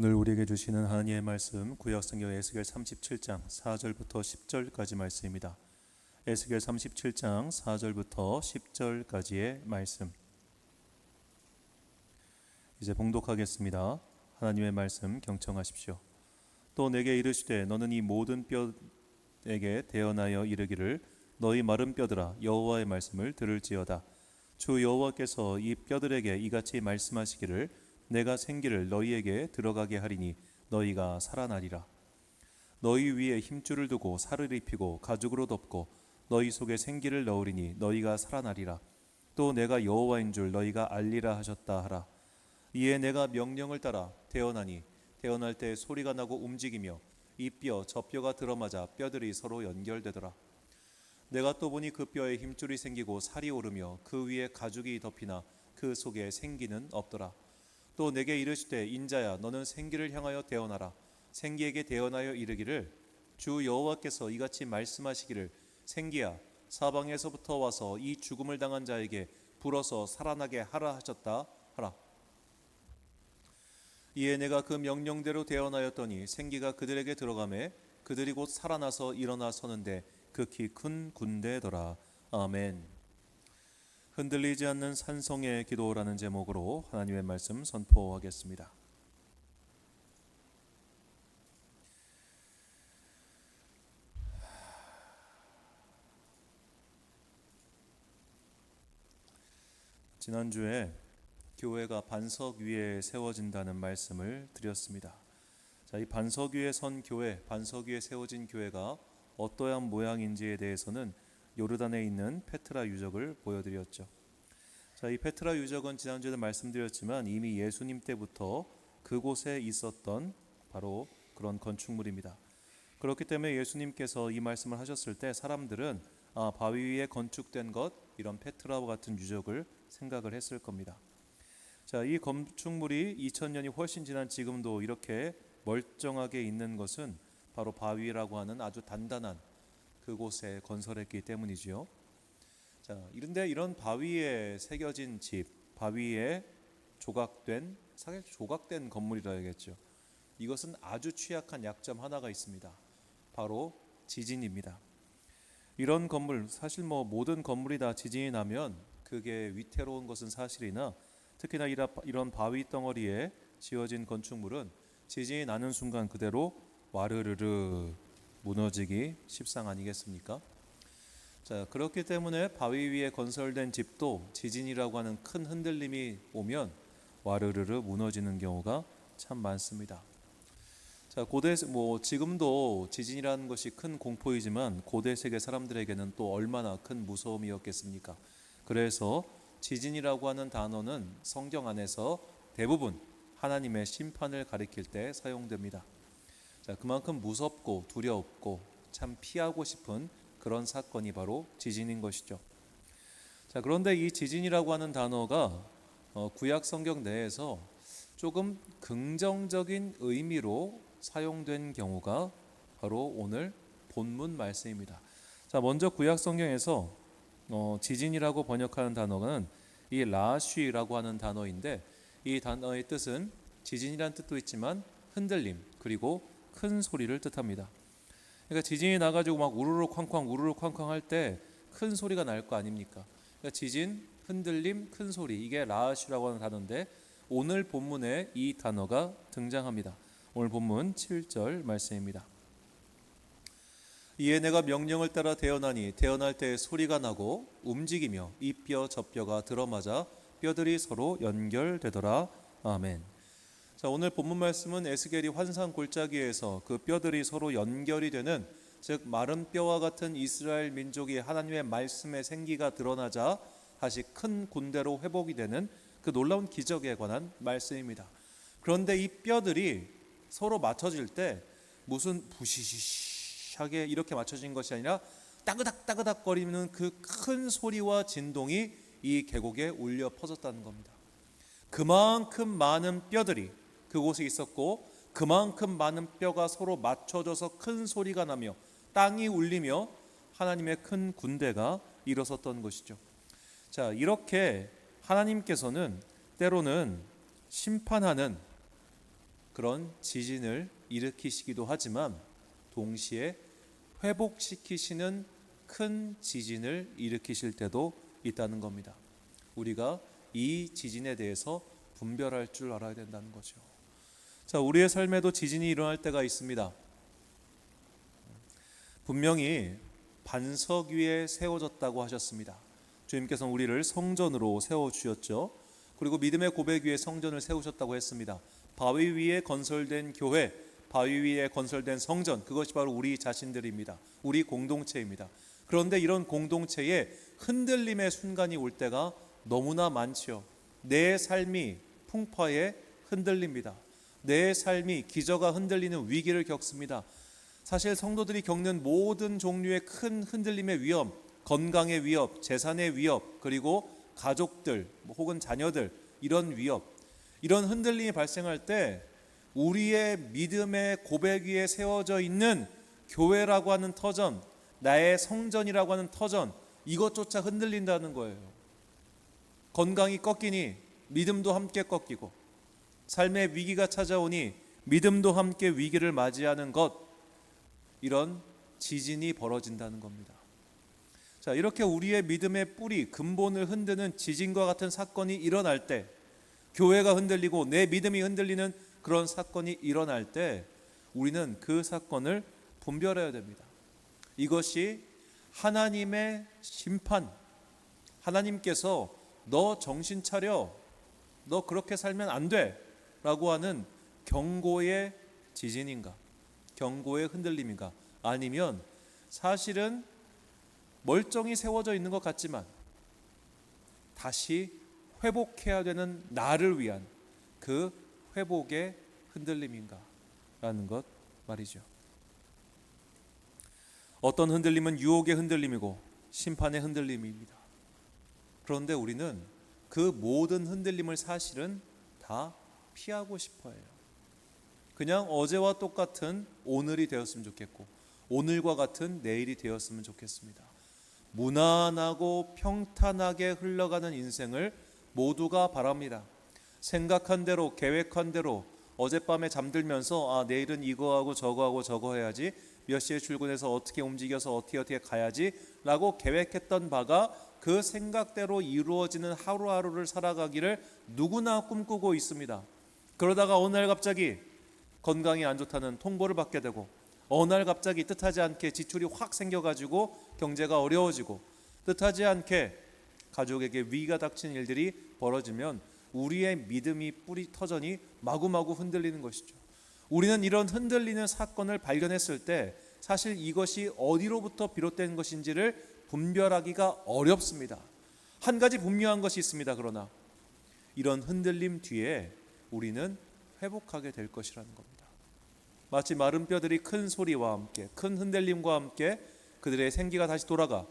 오늘 우리에게 주시는 하나님의 말씀 구약성경 에스겔 37장 4절부터 10절까지 말씀입니다. 에스겔 37장 4절부터 10절까지의 말씀 이제 봉독하겠습니다. 하나님의 말씀 경청하십시오. 또 내게 이르시되 너는 이 모든 뼈에게 대언하여 이르기를 너희 마른 뼈들아 여호와의 말씀을 들을지어다. 주 여호와께서 이 뼈들에게 이같이 말씀하시기를 내가 생기를 너희에게 들어가게 하리니 너희가 살아나리라. 너희 위에 힘줄을 두고 살을 입히고 가죽으로 덮고 너희 속에 생기를 넣으리니 너희가 살아나리라. 또 내가 여호와인 줄 너희가 알리라 하셨다 하라. 이에 내가 명령을 따라 태어나니 태어날 때 소리가 나고 움직이며 이 뼈 저 뼈가 들어맞아 뼈들이 서로 연결되더라. 내가 또 보니 그 뼈에 힘줄이 생기고 살이 오르며 그 위에 가죽이 덮이나 그 속에 생기는 없더라. 또 내게 이르시되 인자야 너는 생기를 향하여 대언하라. 생기에게 대언하여 이르기를 주 여호와께서 이같이 말씀하시기를 생기야 사방에서부터 와서 이 죽음을 당한 자에게 불어서 살아나게 하라 하셨다 하라. 이에 내가 그 명령대로 대언하였더니 생기가 그들에게 들어가매 그들이 곧 살아나서 일어나 서는데 극히 큰 군대더라. 아멘. 흔들리지 않는 산성의 기도라는 제목으로 하나님의 말씀 선포하겠습니다. 지난주에 교회가 반석 위에 세워진다는 말씀을 드렸습니다. 이 반석 위에 선 교회, 반석 위에 세워진 교회가 어떠한 모양인지에 대해서는 요르단에 있는 페트라 유적을 보여드렸죠. 이 페트라 유적은 지난주에도 말씀드렸지만 이미 예수님 때부터 그곳에 있었던 바로 그런 건축물입니다. 그렇기 때문에 예수님께서 이 말씀을 하셨을 때 사람들은 바위 위에 건축된 것, 이런 페트라와 같은 유적을 생각을 했을 겁니다. 이 건축물이 2000년이 훨씬 지난 지금도 이렇게 멀쩡하게 있는 것은 바로 바위라고 하는 아주 단단한 그곳에 건설했기 때문이지요. 이런데 이런 바위에 새겨진 집, 바위에 사실 조각된 건물이라 해야겠죠. 이것은 아주 취약한 약점 하나가 있습니다. 바로 지진입니다. 이런 건물, 사실 모든 건물이 다 지진이 나면 그게 위태로운 것은 사실이나 특히나 이런 바위 덩어리에 지어진 건축물은 지진이 나는 순간 그대로 와르르르 무너지기 십상 아니겠습니까? 그렇기 때문에 바위 위에 건설된 집도 지진이라고 하는 큰 흔들림이 오면 와르르르 무너지는 경우가 참 많습니다. 고대 지금도 지진이라는 것이 큰 공포이지만 고대 세계 사람들에게는 또 얼마나 큰 무서움이었겠습니까? 그래서 지진이라고 하는 단어는 성경 안에서 대부분 하나님의 심판을 가리킬 때 사용됩니다. 그만큼 무섭고 두렵고 참 피하고 싶은 그런 사건이 바로 지진인 것이죠. 그런데 이 지진이라고 하는 단어가 구약 성경 내에서 조금 긍정적인 의미로 사용된 경우가 바로 오늘 본문 말씀입니다. 먼저 구약 성경에서 지진이라고 번역하는 단어는 이 라쉬라고 하는 단어인데 이 단어의 뜻은 지진이란 뜻도 있지만 흔들림 그리고 큰 소리를 뜻합니다. 그러니까 지진이 나가지고 막 우르르 쾅쾅 할 때 큰 소리가 날 거 아닙니까? 그러니까 지진, 흔들림, 큰 소리, 이게 라쉬라고 하는 단어인데 오늘 본문에 이 단어가 등장합니다. 오늘 본문 7절 말씀입니다. 이에 내가 명령을 따라 태어나니 태어날 때 소리가 나고 움직이며 이 뼈 저 뼈가 들어맞아 뼈들이 서로 연결되더라. 아멘. 오늘 본문 말씀은 에스겔이 환상 골짜기에서 그 뼈들이 서로 연결이 되는, 즉 마른 뼈와 같은 이스라엘 민족이 하나님의 말씀의 생기가 드러나자 다시 큰 군대로 회복이 되는 그 놀라운 기적에 관한 말씀입니다. 그런데 이 뼈들이 서로 맞춰질 때 무슨 부시시하게 이렇게 맞춰진 것이 아니라 따그닥 거리는 그 큰 소리와 진동이 이 계곡에 울려 퍼졌다는 겁니다. 그만큼 많은 뼈들이 그곳에 있었고 그만큼 많은 뼈가 서로 맞춰져서 큰 소리가 나며 땅이 울리며 하나님의 큰 군대가 일어섰던 것이죠. 이렇게 하나님께서는 때로는 심판하는 그런 지진을 일으키시기도 하지만 동시에 회복시키시는 큰 지진을 일으키실 때도 있다는 겁니다. 우리가 이 지진에 대해서 분별할 줄 알아야 된다는 거죠. 자, 우리의 삶에도 지진이 일어날 때가 있습니다. 분명히 반석 위에 세워졌다고 하셨습니다. 주님께서는 우리를 성전으로 세워주셨죠. 그리고 믿음의 고백 위에 성전을 세우셨다고 했습니다. 바위 위에 건설된 교회, 바위 위에 건설된 성전, 그것이 바로 우리 자신들입니다. 우리 공동체입니다. 그런데 이런 공동체에 흔들림의 순간이 올 때가 너무나 많지요. 내 삶이 풍파에 흔들립니다. 내 삶이 기저가 흔들리는 위기를 겪습니다. 사실 성도들이 겪는 모든 종류의 큰 흔들림의 위험, 건강의 위협, 재산의 위협, 그리고 가족들 혹은 자녀들, 이런 위협, 이런 흔들림이 발생할 때 우리의 믿음의 고백 위에 세워져 있는 교회라고 하는 터전, 나의 성전이라고 하는 터전, 이것조차 흔들린다는 거예요. 건강이 꺾이니 믿음도 함께 꺾이고, 삶의 위기가 찾아오니 믿음도 함께 위기를 맞이하는 것, 이런 지진이 벌어진다는 겁니다. 자, 이렇게 우리의 믿음의 뿌리, 근본을 흔드는 지진과 같은 사건이 일어날 때, 교회가 흔들리고 내 믿음이 흔들리는 그런 사건이 일어날 때 우리는 그 사건을 분별해야 됩니다. 이것이 하나님의 심판, 하나님께서 너 정신 차려, 너 그렇게 살면 안 돼 라고 하는 경고의 지진인가, 경고의 흔들림인가, 아니면 사실은 멀쩡히 세워져 있는 것 같지만 다시 회복해야 되는 나를 위한 그 회복의 흔들림인가 라는 것 말이죠. 어떤 흔들림은 유혹의 흔들림이고 심판의 흔들림입니다. 그런데 우리는 그 모든 흔들림을 사실은 다 피하고 싶어 해요. 그냥 어제와 똑같은 오늘이 되었으면 좋겠고, 오늘과 같은 내일이 되었으면 좋겠습니다. 무난하고 평탄하게 흘러가는 인생을 모두가 바랍니다. 생각한 대로, 계획한 대로, 어젯밤에 잠들면서 내일은 이거 하고 저거 하고 저거 해야지, 몇 시에 출근해서 어떻게 움직여서 어떻게 가야지 라고 계획했던 바가 그 생각대로 이루어지는 하루하루를 살아가기를 누구나 꿈꾸고 있습니다. 그러다가 어느 날 갑자기 건강이 안 좋다는 통보를 받게 되고, 어느 날 갑자기 뜻하지 않게 지출이 확 생겨가지고 경제가 어려워지고, 뜻하지 않게 가족에게 위기가 닥친 일들이 벌어지면 우리의 믿음이 뿌리 터전이 마구마구 흔들리는 것이죠. 우리는 이런 흔들리는 사건을 발견했을 때 사실 이것이 어디로부터 비롯된 것인지를 분별하기가 어렵습니다. 한 가지 분명한 것이 있습니다. 그러나 이런 흔들림 뒤에 우리는 회복하게 될 것이라는 겁니다. 마치 마른 뼈들이 큰 소리와 함께, 큰 흔들림과 함께 그들의 생기가 다시 돌아가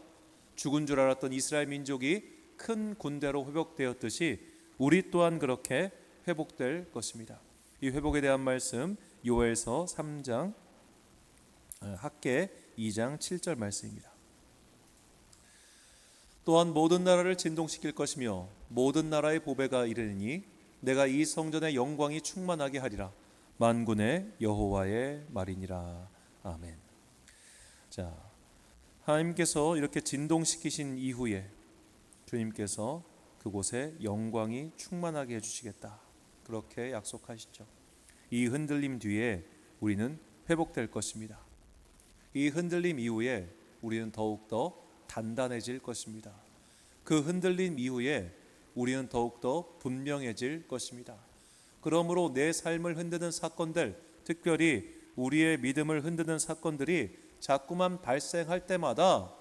죽은 줄 알았던 이스라엘 민족이 큰 군대로 회복되었듯이 우리 또한 그렇게 회복될 것입니다. 이 회복에 대한 말씀 요엘서 3장 학개 2장 7절 말씀입니다. 또한 모든 나라를 진동시킬 것이며 모든 나라의 보배가 이르니 내가 이 성전의 영광이 충만하게 하리라. 만군의 여호와의 말이니라. 아멘. 자, 하나님께서 이렇게 진동시키신 이후에 주님께서 그곳에 영광이 충만하게 해주시겠다, 그렇게 약속하시죠. 이 흔들림 뒤에 우리는 회복될 것입니다. 이 흔들림 이후에 우리는 더욱더 단단해질 것입니다. 그 흔들림 이후에 우리는 더욱더 분명해질 것입니다. 그러므로 내 삶을 흔드는 사건들, 특별히 우리의 믿음을 흔드는 사건들이 자꾸만 발생할 때마다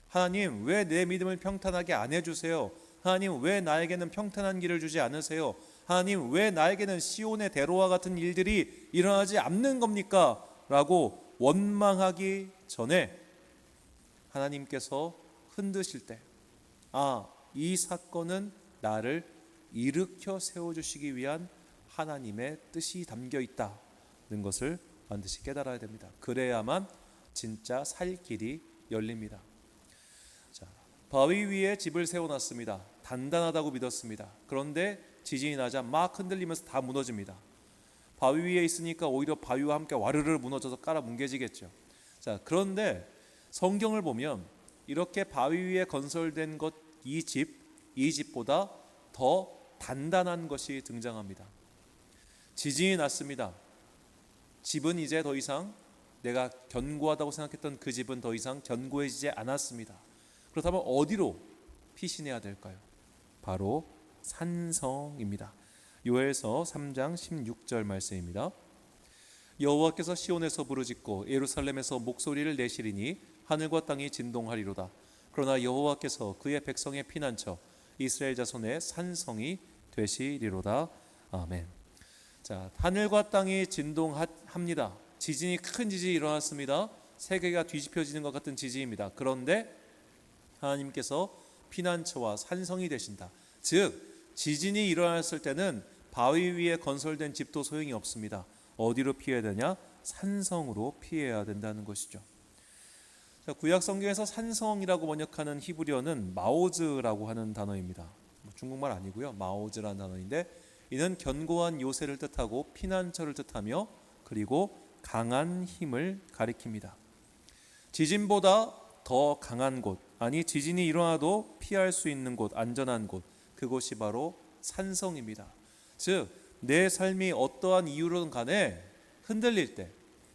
하나님, 왜 내 믿음을 평탄하게 안 해주세요? 하나님, 왜 나에게는 평탄한 길을 주지 않으세요? 하나님, 왜 나에게는 시온의 대로와 같은 일들이 일어나지 않는 겁니까? 라고 원망하기 전에 하나님께서 흔드실 때, 이 사건은 나를 일으켜 세워주시기 위한 하나님의 뜻이 담겨 있다는 것을 반드시 깨달아야 됩니다. 그래야만 진짜 살 길이 열립니다. 자, 바위 위에 집을 세워놨습니다. 단단하다고 믿었습니다. 그런데 지진이 나자 막 흔들리면서 다 무너집니다. 바위 위에 있으니까 오히려 바위와 함께 와르르 무너져서 깔아 뭉개지겠죠. 자, 그런데 성경을 보면 이렇게 바위 위에 건설된 것 이 집보다 더 단단한 것이 등장합니다. 지진이 났습니다. 집은 이제 더 이상 내가 견고하다고 생각했던 그 집은 더 이상 견고해지지 않았습니다. 그렇다면 어디로 피신해야 될까요? 바로 산성입니다. 요엘서 3장 16절 말씀입니다. 여호와께서 시온에서 부르짖고 예루살렘에서 목소리를 내시리니 하늘과 땅이 진동하리로다. 그러나 여호와께서 그의 백성의 피난처 이스라엘 자손의 산성이 되시리로다. 아멘. 자, 하늘과 땅이 진동합니다. 지진이 큰 지진이 일어났습니다. 세계가 뒤집혀지는 것 같은 지진입니다. 그런데 하나님께서 피난처와 산성이 되신다. 즉 지진이 일어났을 때는 바위 위에 건설된 집도 소용이 없습니다. 어디로 피해야 되냐? 산성으로 피해야 된다는 것이죠. 자, 구약 성경에서 산성이라고 번역하는 히브리어는 마오즈라고 하는 단어입니다. 중국말 아니고요. 마오즈라는 단어인데 이는 견고한 요새를 뜻하고 피난처를 뜻하며 그리고 강한 힘을 가리킵니다. 지진보다 더 강한 곳, 아니 지진이 일어나도 피할 수 있는 곳, 안전한 곳, 그곳이 바로 산성입니다. 즉 내 삶이 어떠한 이유로든 간에 흔들릴 때,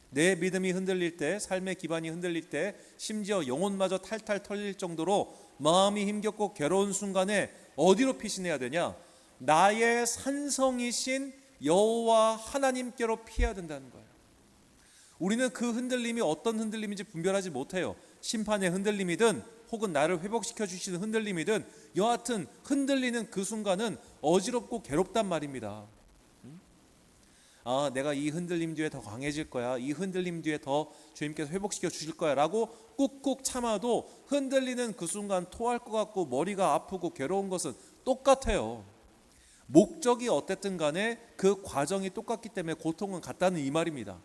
내 믿음이 흔들릴 때, 삶의 기반이 흔들릴 때, 심지어 영혼마저 탈탈 털릴 정도로 마음이 힘겹고 괴로운 순간에 어디로 피신해야 되냐? 나의 산성이신 여호와 하나님께로 피해야 된다는 거예요. 우리는 그 흔들림이 어떤 흔들림인지 분별하지 못해요. 심판의 흔들림이든 혹은 나를 회복시켜 주시는 흔들림이든 여하튼 흔들리는 그 순간은 어지럽고 괴롭단 말입니다. 내가 이 흔들림 뒤에 더 강해질 거야, 이 흔들림 뒤에 더 주님께서 회복시켜 주실 거야 라고 꾹꾹 참아도 흔들리는 그 순간 토할 것 같고 머리가 아프고 괴로운 것은 똑같아요. 목적이 어땠든 간에 그 과정이 똑같기 때문에 고통은 같다는 이 말입니다.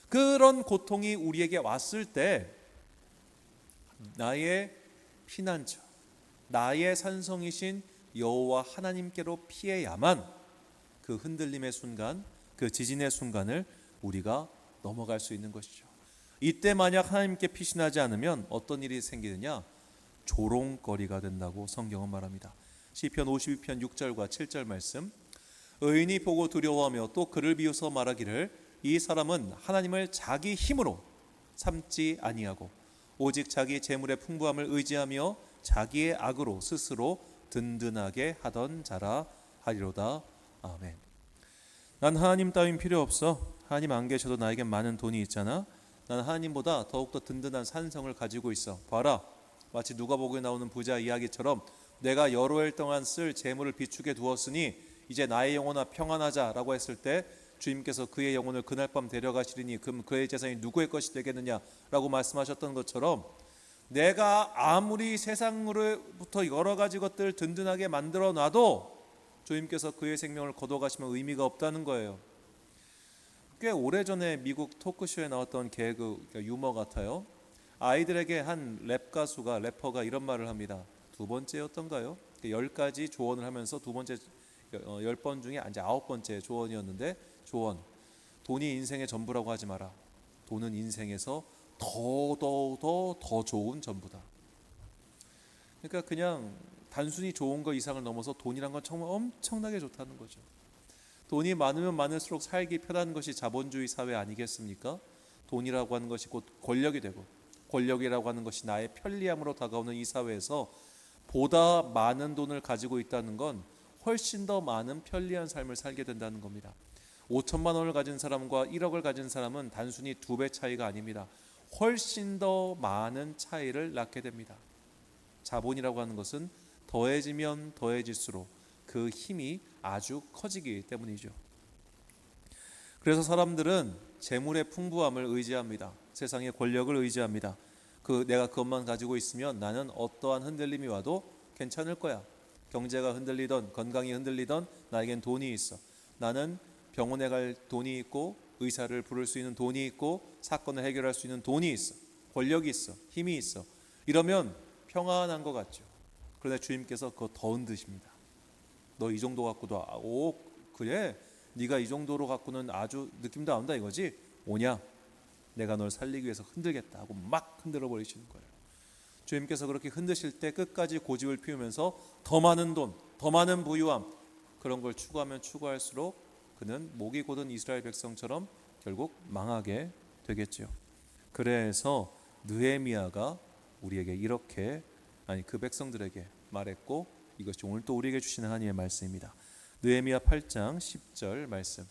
그런 고통이 우리에게 왔을 때 나의 피난처, 나의 산성이신 여호와 하나님께로 피해야만 그 흔들림의 순간, 그 지진의 순간을 우리가 넘어갈 수 있는 것이죠. 이때 만약 하나님께 피신하지 않으면 어떤 일이 생기느냐? 조롱거리가 된다고 성경은 말합니다. 시편 52편 6절과 7절 말씀, 의인이 보고 두려워하며 또 그를 비웃어 말하기를 이 사람은 하나님을 자기 힘으로 삼지 아니하고 오직 자기 재물의 풍부함을 의지하며 자기의 악으로 스스로 든든하게 하던 자라 하리로다. 아멘. 난 하나님 따윈 필요 없어. 하나님 안 계셔도 나에겐 많은 돈이 있잖아. 난 하나님보다 더욱더 든든한 산성을 가지고 있어. 봐라, 마치 누가복음에 나오는 부자 이야기처럼 내가 여러 해 동안 쓸 재물을 비축해 두었으니 이제 나의 영혼아 평안하자라고 했을 때 주님께서 그의 영혼을 그날 밤 데려가시리니 그럼 그의 재산이 누구의 것이 되겠느냐라고 말씀하셨던 것처럼 내가 아무리 세상으로부터 여러 가지 것들을 든든하게 만들어 놔도 주님께서 그의 생명을 거둬가시면 의미가 없다는 거예요. 꽤 오래전에 미국 토크쇼에 나왔던 개그 유머 같아요. 아이들에게 한 래퍼가 이런 말을 합니다. 두 번째였던가요? 10가지 조언을 하면서 두 번째 10번 중에 이제 9번째 조언이었는데 조언, 돈이 인생의 전부라고 하지 마라. 돈은 인생에서 더 좋은 전부다. 그러니까 그냥 단순히 좋은 거 이상을 넘어서 돈이란 건 정말 엄청나게 좋다는 거죠. 돈이 많으면 많을수록 살기 편한 것이 자본주의 사회 아니겠습니까? 돈이라고 하는 것이 곧 권력이 되고 권력이라고 하는 것이 나의 편리함으로 다가오는 이 사회에서 보다 많은 돈을 가지고 있다는 건 훨씬 더 많은 편리한 삶을 살게 된다는 겁니다. 5천만 원을 가진 사람과 1억을 가진 사람은 단순히 2배 차이가 아닙니다. 훨씬 더 많은 차이를 낳게 됩니다. 자본이라고 하는 것은 더해지면 더해질수록 그 힘이 아주 커지기 때문이죠. 그래서 사람들은 재물의 풍부함을 의지합니다. 세상의 권력을 의지합니다. 내가 그것만 가지고 있으면 나는 어떠한 흔들림이 와도 괜찮을 거야. 경제가 흔들리던 건강이 흔들리던 나에겐 돈이 있어. 나는 병원에 갈 돈이 있고 의사를 부를 수 있는 돈이 있고 사건을 해결할 수 있는 돈이 있어. 권력이 있어. 힘이 있어. 이러면 평안한 것 같죠. 그런데 주님께서 그거 더 흔드십니다. 너 이 정도 갖고도 그래? 네가 이 정도로 갖고는 아주 느낌도 안 온다 이거지? 오냐? 내가 널 살리기 위해서 흔들겠다 하고 막 흔들어 버리시는 거예요. 주님께서 그렇게 흔드실 때 끝까지 고집을 피우면서 더 많은 돈, 더 많은 부유함, 그런 걸 추구하면 추구할수록 그는 목이 곧은 이스라엘 백성처럼 결국 망하게 되겠죠. 그래서 느헤미야가 우리에게 이렇게, 아니 그 백성들에게 말했고, 이것이 오늘 또 우리에게 주시는 하나님의 말씀입니다. 느헤미야 8장 10절 말씀.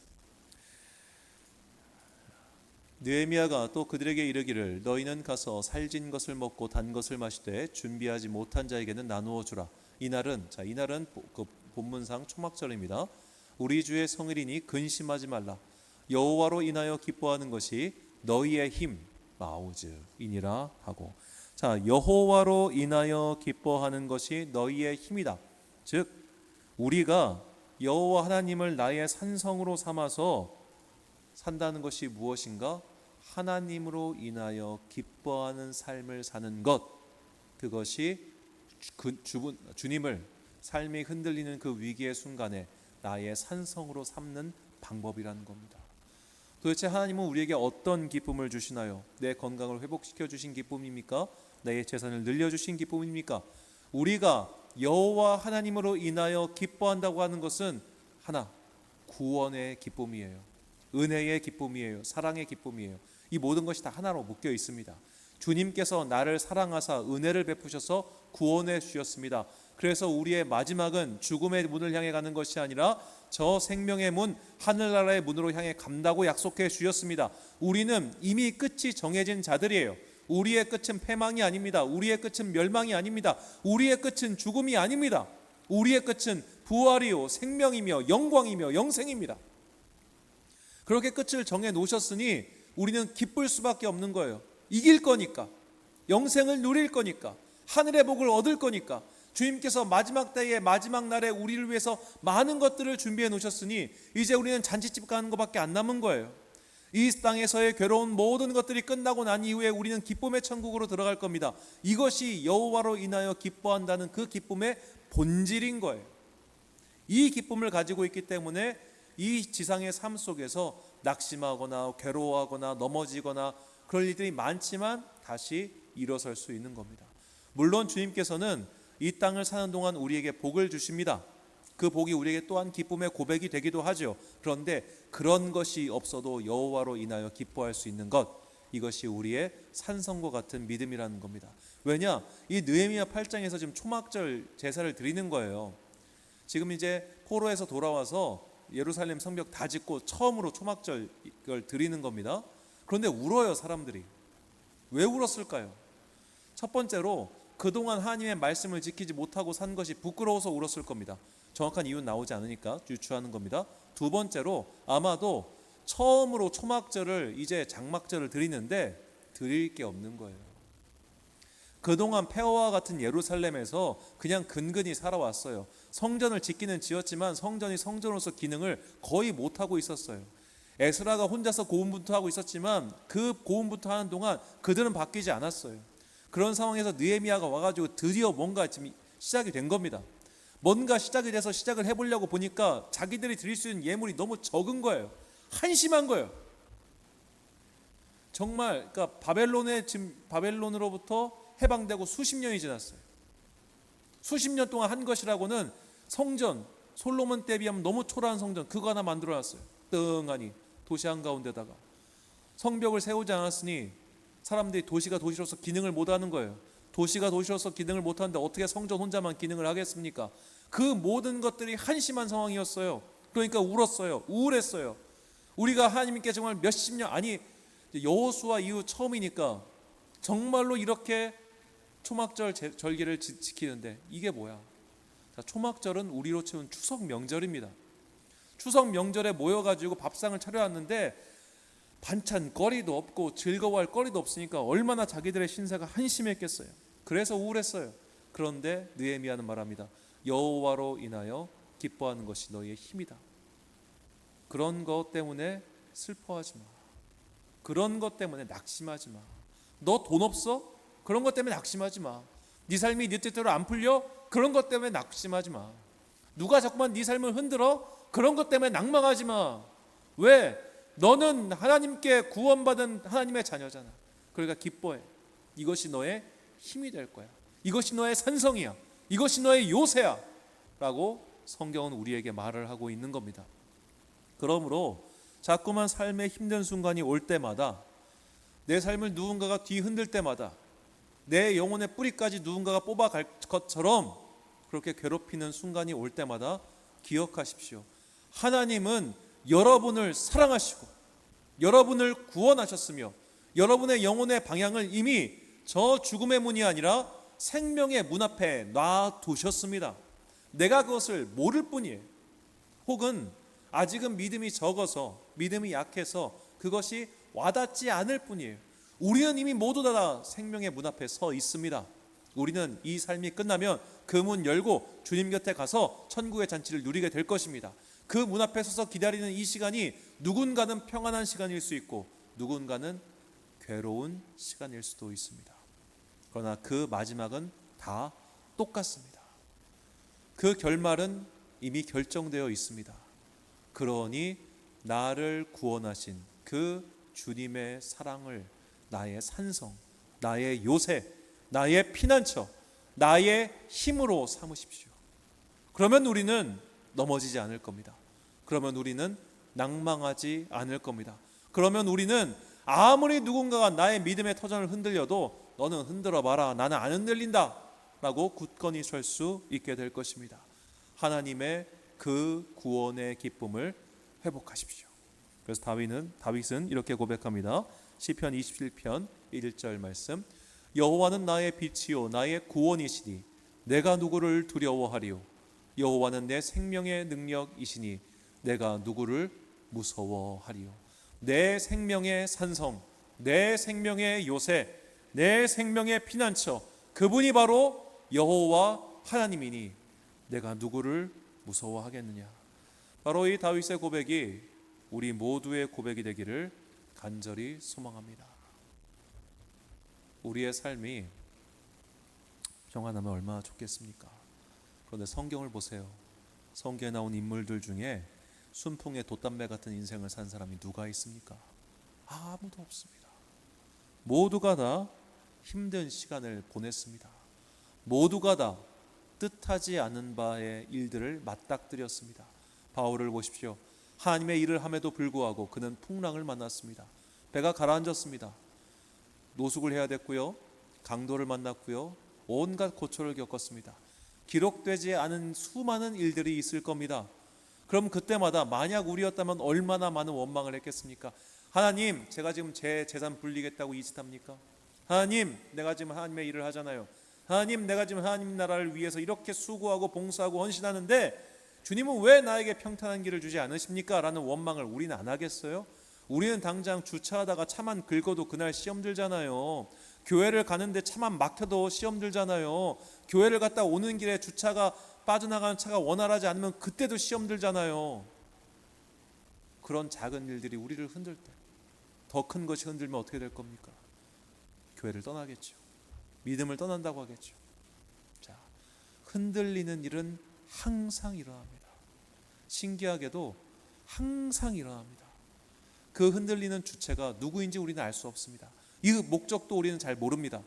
느헤미야가 또 그들에게 이르기를 너희는 가서 살진 것을 먹고 단 것을 마시되 준비하지 못한 자에게는 나누어 주라. 이날은 그 본문상 초막절입니다. 우리 주의 성일이니 근심하지 말라. 여호와로 인하여 기뻐하는 것이 너희의 힘 마우즈이니라 하고, 자, 여호와로 인하여 기뻐하는 것이 너희의 힘이다. 즉 우리가 여호와 하나님을 나의 산성으로 삼아서 산다는 것이 무엇인가? 하나님으로 인하여 기뻐하는 삶을 사는 것, 그것이 주님을 삶이 흔들리는 그 위기의 순간에 나의 산성으로 삼는 방법이라는 겁니다. 도대체 하나님은 우리에게 어떤 기쁨을 주시나요? 내 건강을 회복시켜 주신 기쁨입니까? 내 재산을 늘려주신 기쁨입니까? 우리가 여호와 하나님으로 인하여 기뻐한다고 하는 것은 하나, 구원의 기쁨이에요. 은혜의 기쁨이에요. 사랑의 기쁨이에요. 이 모든 것이 다 하나로 묶여 있습니다. 주님께서 나를 사랑하사 은혜를 베푸셔서 구원해 주셨습니다. 그래서 우리의 마지막은 죽음의 문을 향해 가는 것이 아니라 저 생명의 문, 하늘나라의 문으로 향해 간다고 약속해 주셨습니다. 우리는 이미 끝이 정해진 자들이에요. 우리의 끝은 패망이 아닙니다. 우리의 끝은 멸망이 아닙니다. 우리의 끝은 죽음이 아닙니다. 우리의 끝은 부활이요 생명이며 영광이며 영생입니다. 그렇게 끝을 정해 놓으셨으니 우리는 기쁠 수밖에 없는 거예요. 이길 거니까, 영생을 누릴 거니까, 하늘의 복을 얻을 거니까, 주님께서 마지막 때에 마지막 날에 우리를 위해서 많은 것들을 준비해 놓으셨으니 이제 우리는 잔치집 가는 것밖에 안 남은 거예요. 이 땅에서의 괴로운 모든 것들이 끝나고 난 이후에 우리는 기쁨의 천국으로 들어갈 겁니다. 이것이 여호와로 인하여 기뻐한다는 그 기쁨의 본질인 거예요. 이 기쁨을 가지고 있기 때문에 이 지상의 삶 속에서 낙심하거나 괴로워하거나 넘어지거나 그럴 일들이 많지만 다시 일어설 수 있는 겁니다. 물론 주님께서는 이 땅을 사는 동안 우리에게 복을 주십니다. 그 복이 우리에게 또한 기쁨의 고백이 되기도 하죠. 그런데 그런 것이 없어도 여호와로 인하여 기뻐할 수 있는 것, 이것이 우리의 산성과 같은 믿음이라는 겁니다. 왜냐? 이 느헤미야 8장에서 지금 초막절 제사를 드리는 거예요. 지금 이제 포로에서 돌아와서 예루살렘 성벽 다 짓고 처음으로 초막절 이걸 드리는 겁니다. 그런데 울어요, 사람들이. 왜 울었을까요? 첫 번째로 그동안 하나님의 말씀을 지키지 못하고 산 것이 부끄러워서 울었을 겁니다. 정확한 이유는 나오지 않으니까 유추하는 겁니다. 두 번째로 아마도 처음으로 초막절을 이제 장막절을 드리는데 드릴 게 없는 거예요. 그동안 폐허와 같은 예루살렘에서 그냥 근근히 살아왔어요. 성전을 짓기는 지었지만 성전이 성전으로서 기능을 거의 못하고 있었어요. 에스라가 혼자서 고군분투하고 있었지만 그 고군분투하는 동안 그들은 바뀌지 않았어요. 그런 상황에서 느헤미야가 와가지고 드디어 뭔가 지금 시작이 된 겁니다. 뭔가 시작이 돼서 시작을 해보려고 보니까 자기들이 드릴 수 있는 예물이 너무 적은 거예요. 한심한 거예요. 정말 그러니까 바벨론으로부터 해방되고 수십 년이 지났어요. 수십 년 동안 한 것이라고는 성전, 솔로몬 때에 비하면 너무 초라한 성전 그거 하나 만들어놨어요. 뚱하니 도시 한가운데다가 성벽을 세우지 않았으니 사람들이 도시가 도시로서 기능을 못하는 거예요. 도시가 도시로서 기능을 못하는데 어떻게 성전 혼자만 기능을 하겠습니까? 그 모든 것들이 한심한 상황이었어요. 그러니까 울었어요. 우울했어요. 우리가 하나님께 정말 몇십 년, 아니 여호수아 이후 처음이니까 정말로 이렇게 초막절 절기를 지키는데 이게 뭐야? 자, 초막절은 우리로 치면 추석 명절입니다. 추석 명절에 모여가지고 밥상을 차려왔는데 반찬 거리도 없고 즐거워할 거리도 없으니까 얼마나 자기들의 신세가 한심했겠어요. 그래서 우울했어요. 그런데 느헤미야는 말합니다. 여호와로 인하여 기뻐하는 것이 너희의 힘이다. 그런 것 때문에 슬퍼하지 마. 그런 것 때문에 낙심하지 마. 너 돈 없어? 그런 것 때문에 낙심하지 마. 네 삶이 네 뜻대로 안 풀려? 그런 것 때문에 낙심하지 마. 누가 자꾸만 네 삶을 흔들어? 그런 것 때문에 낭망하지 마. 왜? 너는 하나님께 구원받은 하나님의 자녀잖아. 그러니까 기뻐해. 이것이 너의 힘이 될 거야. 이것이 너의 산성이야. 이것이 너의 요새야 라고 성경은 우리에게 말을 하고 있는 겁니다. 그러므로 자꾸만 삶의 힘든 순간이 올 때마다, 내 삶을 누군가가 뒤흔들 때마다, 내 영혼의 뿌리까지 누군가가 뽑아갈 것처럼 그렇게 괴롭히는 순간이 올 때마다 기억하십시오. 하나님은 여러분을 사랑하시고 여러분을 구원하셨으며 여러분의 영혼의 방향을 이미 저 죽음의 문이 아니라 생명의 문 앞에 놔두셨습니다. 내가 그것을 모를 뿐이에요. 혹은 아직은 믿음이 적어서, 믿음이 약해서 그것이 와닿지 않을 뿐이에요. 우리는 이미 모두 다 생명의 문 앞에 서 있습니다. 우리는 이 삶이 끝나면 그 문 열고 주님 곁에 가서 천국의 잔치를 누리게 될 것입니다. 그 문 앞에 서서 기다리는 이 시간이 누군가는 평안한 시간일 수 있고 누군가는 괴로운 시간일 수도 있습니다. 그러나 그 마지막은 다 똑같습니다. 그 결말은 이미 결정되어 있습니다. 그러니 나를 구원하신 그 주님의 사랑을 나의 산성, 나의 요새, 나의 피난처, 나의 힘으로 삼으십시오. 그러면 우리는 넘어지지 않을 겁니다. 그러면 우리는 낭망하지 않을 겁니다. 그러면 우리는 아무리 누군가가 나의 믿음의 터전을 흔들려도 너는 흔들어 봐라, 나는 안 흔들린다 라고 굳건히 설 수 있게 될 것입니다. 하나님의 그 구원의 기쁨을 회복하십시오. 그래서 다윗은 이렇게 고백합니다. 시편 27편 1절 말씀, 여호와는 나의 빛이요 나의 구원이시니 내가 누구를 두려워하리요. 여호와는 내 생명의 능력이시니 내가 누구를 무서워하리요. 내 생명의 산성, 내 생명의 요새, 내 생명의 피난처, 그분이 바로 여호와 하나님이니 내가 누구를 무서워하겠느냐. 바로 이 다윗의 고백이 우리 모두의 고백이 되기를 간절히 소망합니다. 우리의 삶이 평안하면 얼마나 좋겠습니까? 그런데 성경을 보세요. 성경에 나온 인물들 중에 순풍의 돛담배 같은 인생을 산 사람이 누가 있습니까? 아무도 없습니다. 모두가 다 힘든 시간을 보냈습니다. 모두가 다 뜻하지 않은 바의 일들을 맞닥뜨렸습니다. 바울을 보십시오. 하나님의 일을 함에도 불구하고 그는 풍랑을 만났습니다. 배가 가라앉았습니다. 노숙을 해야 됐고요, 강도를 만났고요, 온갖 고초를 겪었습니다. 기록되지 않은 수많은 일들이 있을 겁니다. 그럼 그때마다 만약 우리였다면 얼마나 많은 원망을 했겠습니까? 하나님, 제가 지금 제 재산 불리겠다고 이 짓 합니까? 하나님, 내가 지금 하나님의 일을 하잖아요. 하나님, 내가 지금 하나님 나라를 위해서 이렇게 수고하고 봉사하고 헌신하는데 주님은 왜 나에게 평탄한 길을 주지 않으십니까? 라는 원망을 우리는 안 하겠어요? 우리는 당장 주차하다가 차만 긁어도 그날 시험 들잖아요. 교회를 가는데 차만 막혀도 시험 들잖아요. 교회를 갔다 오는 길에 주차가 빠져나가는 차가 원활하지 않으면 그때도 시험 들잖아요. 그런 작은 일들이 우리를 흔들 때 더 큰 것이 흔들면 어떻게 될 겁니까? 교회를 떠나겠죠. 믿음을 떠난다고 하겠죠. 자, 흔들리는 일은 항상 일어납니다. 신기하게도 항상 일어납니다. 그 흔들리는 주체가 누구인지 우리는 알 수 없습니다. 이 목적도 우리는 잘 모릅니다.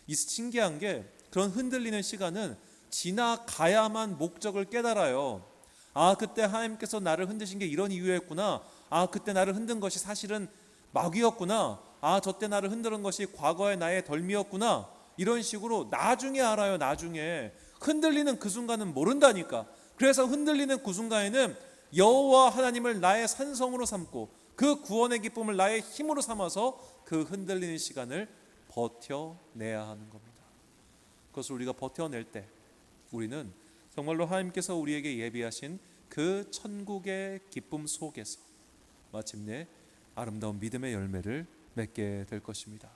이 신기한 게 그런 흔들리는 시간은 지나가야만 목적을 깨달아요. 아, 그때 하나님께서 나를 흔드신 게 이런 이유였구나. 아, 그때 나를 흔든 것이 사실은 마귀였구나. 아, 저때 나를 흔드는 것이 과거의 나의 덜미였구나. 이런 식으로 나중에 알아요. 나중에. 흔들리는 그 순간은 모른다니까. 그래서 흔들리는 그 순간에는 여호와 하나님을 나의 산성으로 삼고 그 구원의 기쁨을 나의 힘으로 삼아서 그 흔들리는 시간을 버텨내야 하는 겁니다. 그것을 우리가 버텨낼 때 우리는 정말로 하나님께서 우리에게 예비하신 그 천국의 기쁨 속에서 마침내 아름다운 믿음의 열매를 맺게 될 것입니다.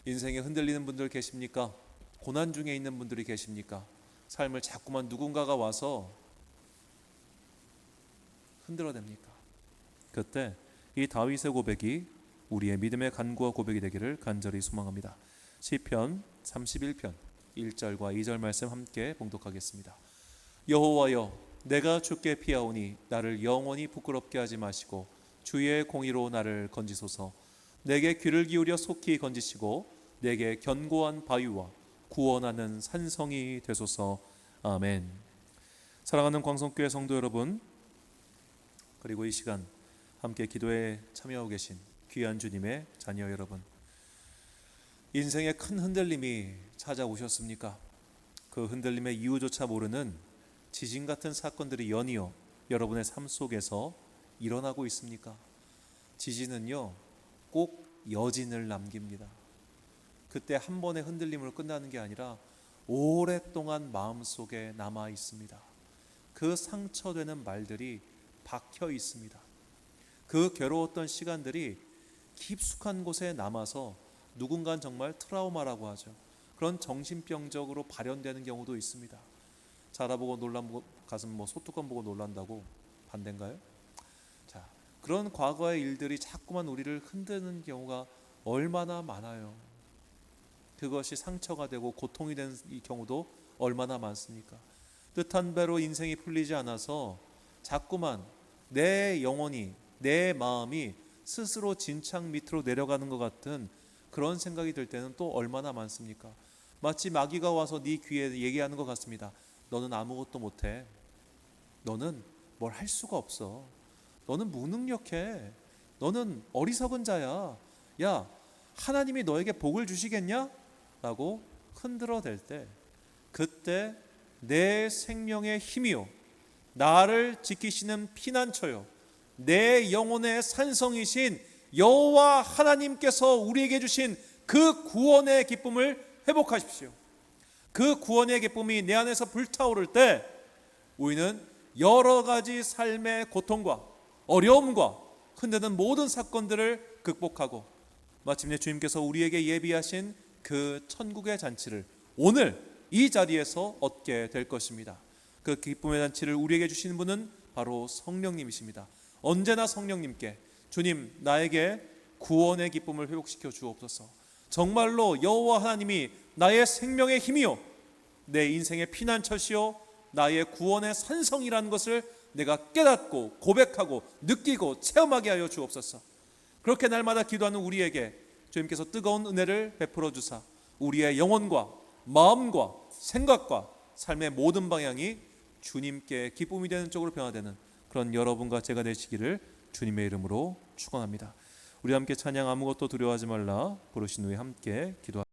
인생에 흔들리는 분들 계십니까? 고난 중에 있는 분들이 계십니까? 삶을 자꾸만 누군가가 와서 흔들어댑니까? 그때 이 다윗의 고백이 우리의 믿음의 간구와 고백이 되기를 간절히 소망합니다. 시편 31편 1절과 2절 말씀 함께 봉독하겠습니다. 여호와여, 내가 주께 피하오니 나를 영원히 부끄럽게 하지 마시고 주의 공의로 나를 건지소서. 내게 귀를 기울여 속히 건지시고 내게 견고한 바위와 구원하는 산성이 되소서. 아멘. 사랑하는 광성교회 성도 여러분, 그리고 이 시간 함께 기도에 참여하고 계신 귀한 주님의 자녀 여러분, 인생에 큰 흔들림이 찾아오셨습니까? 그 흔들림의 이유조차 모르는 지진 같은 사건들이 연이어 여러분의 삶 속에서 일어나고 있습니까? 지진은요, 꼭 여진을 남깁니다. 그때 한 번의 흔들림으로 끝나는 게 아니라 오랫동안 마음속에 남아 있습니다. 그 상처되는 말들이 박혀 있습니다. 그 괴로웠던 시간들이 깊숙한 곳에 남아서 누군가는 정말 트라우마라고 하죠. 그런 정신병적으로 발현되는 경우도 있습니다. 자라보고 놀란 가슴 소뚜껑 보고 놀란다고 반대인가요? 자, 그런 과거의 일들이 자꾸만 우리를 흔드는 경우가 얼마나 많아요. 그것이 상처가 되고 고통이 되는 이 경우도 얼마나 많습니까? 뜻한 대로 인생이 풀리지 않아서 자꾸만 내 영혼이, 내 마음이 스스로 진창 밑으로 내려가는 것 같은 그런 생각이 들 때는 또 얼마나 많습니까? 마치 마귀가 와서 네 귀에 얘기하는 것 같습니다. 너는 아무것도 못해. 너는 뭘 할 수가 없어. 너는 무능력해. 너는 어리석은 자야. 야, 하나님이 너에게 복을 주시겠냐? 라고 흔들어댈 때, 그때 내 생명의 힘이요, 나를 지키시는 피난처요, 내 영혼의 산성이신 여호와 하나님께서 우리에게 주신 그 구원의 기쁨을 회복하십시오. 그 구원의 기쁨이 내 안에서 불타오를 때 우리는 여러 가지 삶의 고통과 어려움과 흔드는 모든 사건들을 극복하고 마침내 주님께서 우리에게 예비하신 그 천국의 잔치를 오늘 이 자리에서 얻게 될 것입니다. 그 기쁨의 잔치를 우리에게 주시는 분은 바로 성령님이십니다. 언제나 성령님께 주님, 나에게 구원의 기쁨을 회복시켜 주옵소서. 정말로 여호와 하나님이 나의 생명의 힘이요, 내 인생의 피난처시요, 나의 구원의 산성이라는 것을 내가 깨닫고 고백하고 느끼고 체험하게 하여 주옵소서. 그렇게 날마다 기도하는 우리에게 주님께서 뜨거운 은혜를 베풀어 주사 우리의 영혼과 마음과 생각과 삶의 모든 방향이 주님께 기쁨이 되는 쪽으로 변화되는 그런 여러분과 제가 되시기를 주님의 이름으로 축원합니다. 우리 함께 찬양 아무것도 두려워하지 말라 부르신 후에 함께 기도합니다.